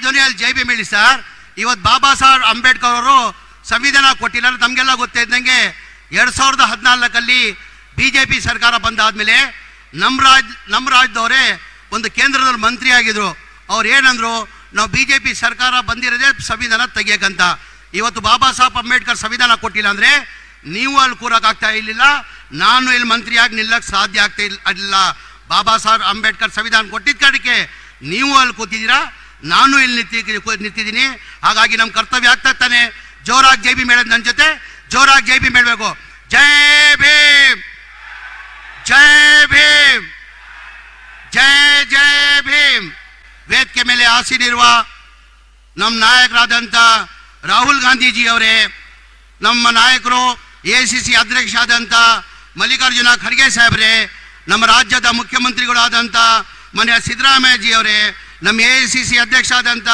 ಧ್ವನಿಯಲ್ಲಿ ಜೈ ಭೀಮ್ ಹೇಳಿ ಸರ್. ಇವತ್ತು ಬಾಬಾ ಸಾಹೇಬ್ ಅಂಬೇಡ್ಕರ್ ಅವರು ಸಂವಿಧಾನ ಕೊಟ್ಟಿಲ್ಲ. ನಮಗೆಲ್ಲ ಗೊತ್ತಿದ್ದಂಗೆ 2014 BJP ಸರ್ಕಾರ ಬಂದಾದ್ಮೇಲೆ ನಮ್ಮ ರಾಜ್ಯದವರೇ ಒಂದು ಕೇಂದ್ರದಲ್ಲಿ ಮಂತ್ರಿ ಆಗಿದ್ರು. ಅವ್ರು ಏನಂದ್ರು, ನಾವು BJP ಸರ್ಕಾರ ಬಂದಿರೋದೇ ಸಂವಿಧಾನ ತೆಗಿಯಕ್ಕಂತ. ಇವತ್ತು ಬಾಬಾ ಸಾಹೇಬ್ ಅಂಬೇಡ್ಕರ್ ಸಂವಿಧಾನ ಕೊಟ್ಟಿಲ್ಲ ಅಂದರೆ ನೀವು ಅಲ್ಲಿ ಕೂರಕ್ಕಾಗ್ತಾ ಇರಲಿಲ್ಲ, ನಾನು ಇಲ್ಲಿ ಮಂತ್ರಿಯಾಗಿ ನಿಲ್ಲಕ್ಕೆ ಸಾಧ್ಯ ಆಗ್ತಾ ಇಲ್ಲ. ಬಾಬಾ ಸಾಹೇಬ್ ಅಂಬೇಡ್ಕರ್ ಸಂವಿಧಾನ ಕೊಟ್ಟಿದ್ದ ಕಾರಣಕ್ಕೆ ನೀವು ಅಲ್ಲಿ ಕೂತಿದ್ದೀರಾ, ನಾನು ಇಲ್ಲಿ ನಿಂತಿದ್ದೀನಿ. ಹಾಗಾಗಿ ನಮ್ಮ ಕರ್ತವ್ಯ ಆಗ್ತಾ ತಾನೆ ಜೋರಾಗಿ ಜೈ ಭೀಮ್ ಹೇಳೋದು. ನನ್ನ ಜೊತೆ ಜೋರಾಗಿ ಜೈ ಭೀಮ್ ಹೇಳಬೇಕು. ಜೈ ಭೀಮ್, ಜೈ ಭೀಮ್, ಜೈ ಜೈ ಭೀಮ್. ವೇದಿಕೆ ಮೇಲೆ ಆಸೀನಿರುವ ನಮ್ಮ ನಾಯಕರಾದಂಥ ರಾಹುಲ್ ಗಾಂಧೀಜಿ ಅವರೇ, ನಮ್ಮ ನಾಯಕರು ACC ಅಧ್ಯಕ್ಷ ಆದಂಥ ಮಲ್ಲಿಕಾರ್ಜುನ ಖರ್ಗೆ ಸಾಹೇಬ್ರೆ, ನಮ್ಮ ರಾಜ್ಯದ ಮುಖ್ಯಮಂತ್ರಿಗಳಾದಂಥ ಮನೆಯ ಸಿದ್ದರಾಮಯ್ಯಜಿ ಅವರೇ, ನಮ್ಮ AICC ಅಧ್ಯಕ್ಷ ಆದಂಥ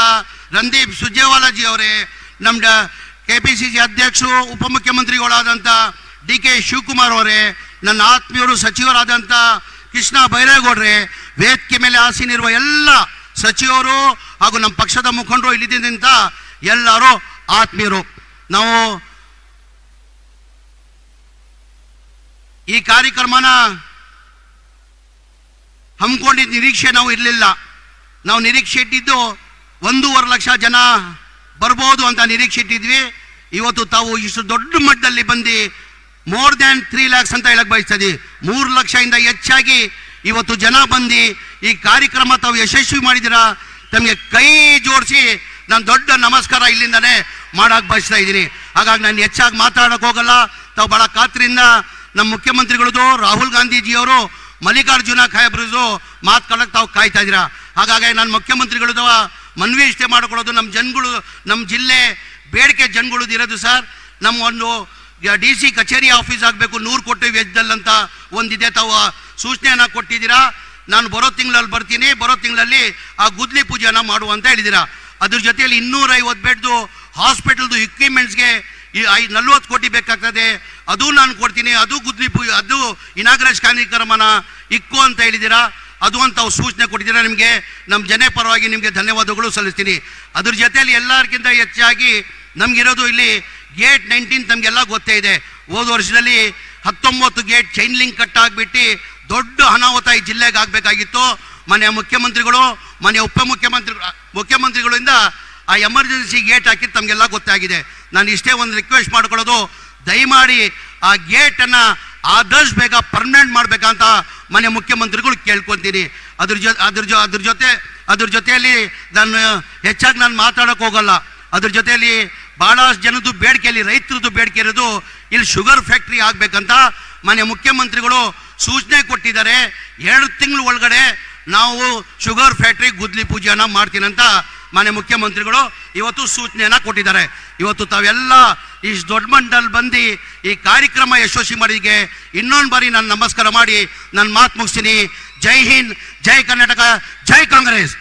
ರಣದೀಪ್ ಸುರ್ಜೇವಾಲಾಜಿ ಅವರೇ, ನಮ್ಮ KPCC ಅಧ್ಯಕ್ಷರು ಉಪಮುಖ್ಯಮಂತ್ರಿಗಳಾದಂಥ DK ಶಿವಕುಮಾರ್ ಅವರೇ, ನನ್ನ ಆತ್ಮೀಯರು ಸಚಿವರಾದಂಥ ಕೃಷ್ಣ ಬೈರೇಗೌಡ್ರೆ, ವೇದಿಕೆ ಮೇಲೆ ಆಸೀನಿರುವ ಎಲ್ಲ ಸಚಿವರು ಹಾಗೂ ನಮ್ಮ ಪಕ್ಷದ ಮುಖಂಡರು ಇಲ್ಲಿದ್ದಂಥ ಎಲ್ಲರೂ ಆತ್ಮೀಯರು. ನಾವು ಈ ಕಾರ್ಯಕ್ರಮನ ಹಮ್ಮಿಕೊಂಡಿದ್ದ ನಿರೀಕ್ಷೆ ನಾವು ಇರಲಿಲ್ಲ. ನಾವು ನಿರೀಕ್ಷೆ ಇಟ್ಟಿದ್ದು 1.5 ಲಕ್ಷ ಜನ ಬರ್ಬೋದು ಅಂತ ನಿರೀಕ್ಷೆ ಇಟ್ಟಿದ್ವಿ. ಇವತ್ತು ತಾವು ಇಷ್ಟು ದೊಡ್ಡ ಮಟ್ಟದಲ್ಲಿ ಬಂದು ಮೋರ್ ದ್ಯಾನ್ 3 lakhs ಅಂತ ಹೇಳಕ್ ಬಯಸ್ತದೆ. 3 ಲಕ್ಷದಿಂದ ಹೆಚ್ಚಾಗಿ ಇವತ್ತು ಜನ ಬಂದು ಈ ಕಾರ್ಯಕ್ರಮ ತಾವು ಯಶಸ್ವಿ ಮಾಡಿದ್ದೀರಾ. ತಮಗೆ ಕೈ ಜೋಡಿಸಿ ನಾನು ದೊಡ್ಡ ನಮಸ್ಕಾರ ಇಲ್ಲಿಂದನೇ ಮಾಡಕ್ಕೆ ಬಯಸ್ತಾ ಇದ್ದೀನಿ. ಹಾಗಾಗಿ ನಾನು ಹೆಚ್ಚಾಗಿ ಮಾತಾಡೋಕೆ ಹೋಗಲ್ಲ. ತಾವು ಭಾಳ ಖಾತ್ರಿಯಿಂದ ನಮ್ಮ ಮುಖ್ಯಮಂತ್ರಿಗಳದು ರಾಹುಲ್ ಗಾಂಧೀಜಿಯವರು ಮಲ್ಲಿಕಾರ್ಜುನ ಖರ್ಗೆಯವ್ರದ್ದು ಮಾತುಕೊಳ್ಳೋಕೆ ತಾವು ಕಾಯ್ತಾ ಇದ್ದೀರಾ. ಹಾಗಾಗಿ ನಾನು ಮುಖ್ಯಮಂತ್ರಿಗಳದ ಮನವಿ ಇಷ್ಟೇ ಮಾಡ್ಕೊಳ್ಳೋದು, ನಮ್ಮ ಜನಗಳು, ನಮ್ಮ ಜಿಲ್ಲೆ ಬೇಡಿಕೆ ಜನಗಳದ್ದು ಇರೋದು ಸರ್, ನಮ್ಮ ಒಂದು DC ಕಚೇರಿ ಆಫೀಸ್ ಆಗಬೇಕು 100 ಕೋಟಿ ವೆಚ್ಚದಲ್ಲಿ ಅಂತ ಒಂದಿದೆ. ತಾವು ಸೂಚನೆಯನ್ನು ಕೊಟ್ಟಿದ್ದೀರಾ. ನಾನು ಬರೋ ತಿಂಗಳಲ್ಲಿ ಬರ್ತೀನಿ. ಬರೋ ತಿಂಗಳಲ್ಲಿ ಆ ಗುದ್ಲಿ ಪೂಜೆಯನ್ನು ಮಾಡುವಂತ ಹೇಳಿದ್ದೀರಾ. ಅದ್ರ ಜೊತೆಯಲ್ಲಿ 250 ಬೆಡ್ದು ಹಾಸ್ಪಿಟಲ್ದು ಇಕ್ವಿಪ್ಮೆಂಟ್ಸ್ಗೆ 40 ಕೋಟಿ ಬೇಕಾಗ್ತದೆ, ಅದು ನಾನು ಕೊಡ್ತೀನಿ. ಅದು ಗುದ್ಲಿ ಪೂಜೆ, ಅದು ಇನಾಗ್ರೇಷನ್ ಕಾರ್ಯಕ್ರಮನ ಇಕ್ಕು ಅಂತ ಹೇಳಿದ್ದೀರಾ. ಅದು ಅಂತ ಸೂಚನೆ ಕೊಟ್ಟಿದ್ದೀರಾ. ನಿಮಗೆ ನಮ್ಮ ಜನ ಪರವಾಗಿ ನಿಮಗೆ ಧನ್ಯವಾದಗಳು ಸಲ್ಲಿಸ್ತೀನಿ. ಅದ್ರ ಜೊತೆಯಲ್ಲಿ ಎಲ್ಲರಿಗಿಂತ ಹೆಚ್ಚಾಗಿ ನಮಗಿರೋದು ಇಲ್ಲಿ ಗೇಟ್ 19 ನಮಗೆಲ್ಲ ಗೊತ್ತೇ ಇದೆ. ಹೋದ ವರ್ಷದಲ್ಲಿ 19 ಗೇಟ್ ಚೈನ್ ಲಿಂಕ್ ಕಟ್ ಆಗಿಬಿಟ್ಟು ದೊಡ್ಡ ಅನಾಹುತ ಈ ಜಿಲ್ಲೆಗೆ ಆಗಬೇಕಾಗಿತ್ತು. ಮನೆಯ ಮುಖ್ಯಮಂತ್ರಿಗಳು, ಮನೆಯ ಮುಖ್ಯಮಂತ್ರಿಗಳಿಂದ ಆ ಎಮರ್ಜೆನ್ಸಿ ಗೇಟ್ ಹಾಕಿದ್ದು ತಮಗೆಲ್ಲ ಗೊತ್ತಾಗಿದೆ. ನಾನು ಇಷ್ಟೇ ಒಂದು ರಿಕ್ವೆಸ್ಟ್ ಮಾಡ್ಕೊಳ್ಳೋದು, ದಯಮಾಡಿ ಆ ಗೇಟನ್ನು ಆದಷ್ಟು ಬೇಗ ಪರ್ಮನೆಂಟ್ ಮಾಡಬೇಕಂತ ಮನೆ ಮುಖ್ಯಮಂತ್ರಿಗಳು ಕೇಳ್ಕೊತೀನಿ. ಅದ್ರ ಜೊತೆಯಲ್ಲಿ ನಾನು ಹೆಚ್ಚಾಗಿ ನಾನು ಮಾತಾಡೋಕೆ ಹೋಗಲ್ಲ. ಅದ್ರ ಜೊತೆಯಲ್ಲಿ ಭಾಳಷ್ಟು ಜನದ್ದು ಬೇಡಿಕೆಯಲ್ಲಿ ರೈತರದ್ದು ಬೇಡಿಕೆ ಇರೋದು, ಇಲ್ಲಿ ಶುಗರ್ ಫ್ಯಾಕ್ಟ್ರಿ ಆಗಬೇಕಂತ ಮನೆ ಮುಖ್ಯಮಂತ್ರಿಗಳು ಸೂಚನೆ ಕೊಟ್ಟಿದ್ದಾರೆ. 2 ತಿಂಗಳ ಒಳಗಡೆ ನಾವು ಶುಗರ್ ಫ್ಯಾಕ್ಟ್ರಿ ಗುದ್ಲಿ ಪೂಜೆಯನ್ನು ಮಾಡ್ತೀನಂತ ಮನೆ ಮುಖ್ಯಮಂತ್ರಿಗಳು ಇವತ್ತು ಸೂಚನೆಯನ್ನು ಕೊಟ್ಟಿದ್ದಾರೆ. ಇವತ್ತು ತಾವೆಲ್ಲ ಇಷ್ಟು ದೊಡ್ಡ ಮಟ್ಟದಲ್ಲಿ ಬಂದು ಈ ಕಾರ್ಯಕ್ರಮ ಯಶಸ್ವಿ ಮಾಡಿಗೆ ಇನ್ನೊಂದು ಬಾರಿ ನಾನು ನಮಸ್ಕಾರ ಮಾಡಿ ನನ್ನ ಮಾತು ಮುಗಿಸ್ತೀನಿ. ಜೈ ಹಿಂದ್, ಜೈ ಕರ್ನಾಟಕ, ಜೈ ಕಾಂಗ್ರೆಸ್.